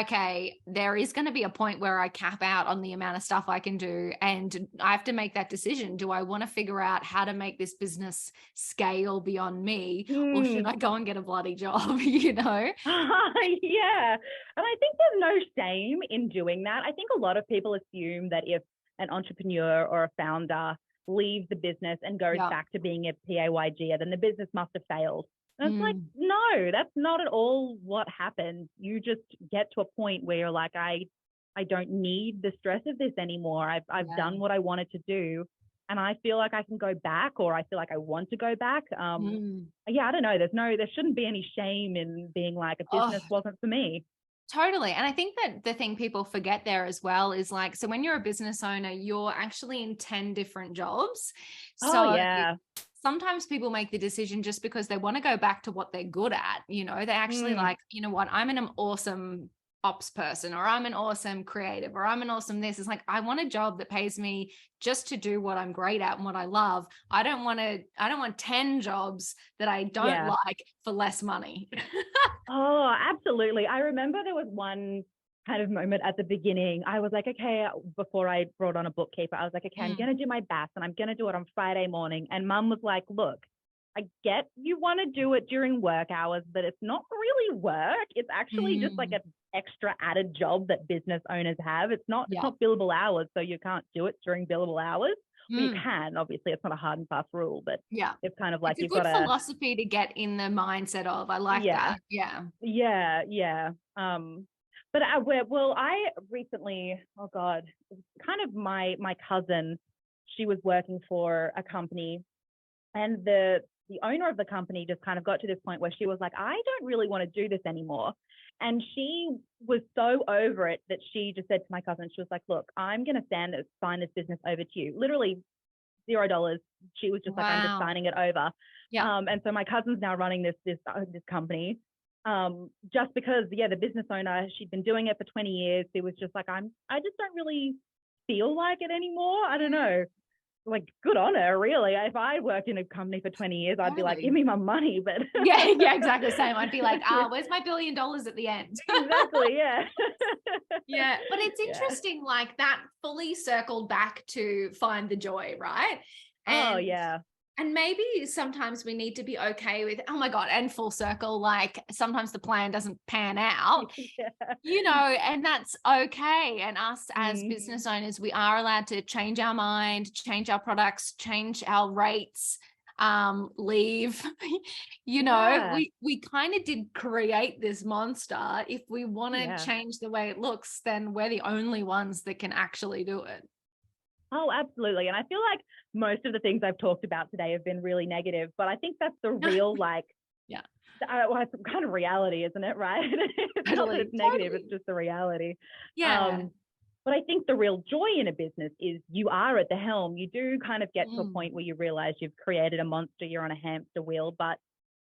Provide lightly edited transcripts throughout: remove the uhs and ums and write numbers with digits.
okay, there is going to be a point where I cap out on the amount of stuff I can do. And I have to make that decision. Do I want to figure out how to make this business scale beyond me? Or should Mm. I go and get a bloody job, you know? Yeah. And I think there's no shame in doing that. I think a lot of people assume that if an entrepreneur or a founder leaves the business and goes Yeah. back to being a PAYG, then the business must have failed. And it's like, Mm, no, that's not at all what happens. You just get to a point where you're like, I don't need the stress of this anymore. I've yeah. done what I wanted to do. And I feel like I can go back, or I feel like I want to go back. Mm. Yeah, I don't know. There shouldn't be any shame in being like, a Oh, business wasn't for me. totally. And I think that the thing people forget there as well is like, so when you're a business owner, you're actually in 10 different jobs. Oh So yeah. sometimes people make the decision just because they want to go back to what they're good at. They actually Mm, like, you know what, I'm an awesome ops person, or I'm an awesome creative, or I'm an awesome this. It's like, I want a job that pays me just to do what I'm great at and what I love. I don't want 10 jobs that I don't yeah. like for less money. Oh, absolutely. I remember there was one kind of moment at the beginning. I was like, okay, before I brought on a bookkeeper, I was like, okay, I'm Mm, going to do my best and I'm going to do it on Friday morning. And mum was like, look, I get you want to do it during work hours, but it's not really work. It's actually just like mm, an extra added job that business owners have. It's yeah. not billable hours, so you can't do it during billable hours. Well, you Mm, can, obviously, it's not a hard and fast rule, but yeah. it's kind of like It's a you've got good to, philosophy to get in the mindset of. I like yeah, that. Yeah. yeah, yeah. But I recently, oh God, kind of my cousin, she was working for a company, and the owner of the company just kind of got to this point where she was like, I don't really want to do this anymore. And she was so over it that she just said to my cousin, she was like, look, I'm going to sign this business over to you. Literally $0. She was just like, I'm just Wow. signing it over. Yeah. And so my cousin's now running this company. Just because, yeah, the business owner, she'd been doing it for 20 years. She was just like, I just don't really feel like it anymore. I don't know. Like, good on her, really. If I worked in a company for 20 years, I'd be like, give Totally. me my money. But Yeah, yeah, exactly the same. I'd be like, yeah, where's my $1 billion at the end? exactly. Yeah. Yeah, but it's Yeah. interesting, like that fully circled back to find the joy, right? Oh, And yeah. maybe sometimes we need to be okay with, oh my God, and full circle, like sometimes the plan doesn't pan out, Yeah. and that's okay. And us as Mm, business owners, we are allowed to change our mind, change our products, change our rates, leave. yeah. We kind of did create this monster. If we want to Yeah. change the way it looks, then we're the only ones that can actually do it. Oh, absolutely. And I feel like most of the things I've talked about today have been really negative, but I think that's the real, like, Yeah, well, it's kind of reality, isn't it? Right? It's not that totally, it's negative, totally. it's just the reality. Yeah. Um, but I think the real joy in a business is you are at the helm. You do kind of get to a Mm, point where you realize you've created a monster, you're on a hamster wheel, but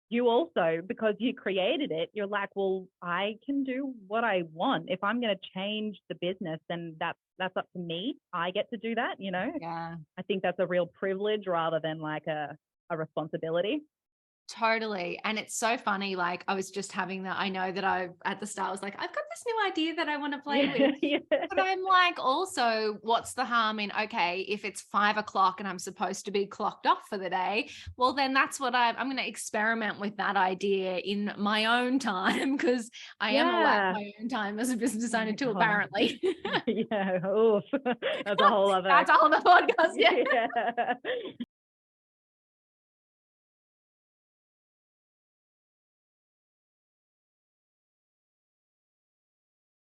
you also, because you created it, you're like, well, I can do what I want. If I'm going to change the business, then that's up to me. I get to do that. yeah. I think that's a real privilege rather than like a responsibility. Totally. And it's so funny. Like, I was just having that. I know that at the start, I was like, I've got this new idea that I want to play with. Yeah, yeah, But I'm like, also, what's the harm in, okay, if it's 5 o'clock and I'm supposed to be clocked off for the day, well, then that's what I'm going to experiment with that idea in my own time, because I am allowed yeah. my own time as a business Oh owner my too, god. apparently. Yeah. Oh, that's a whole other. That's a whole other podcast. Yeah. Yeah.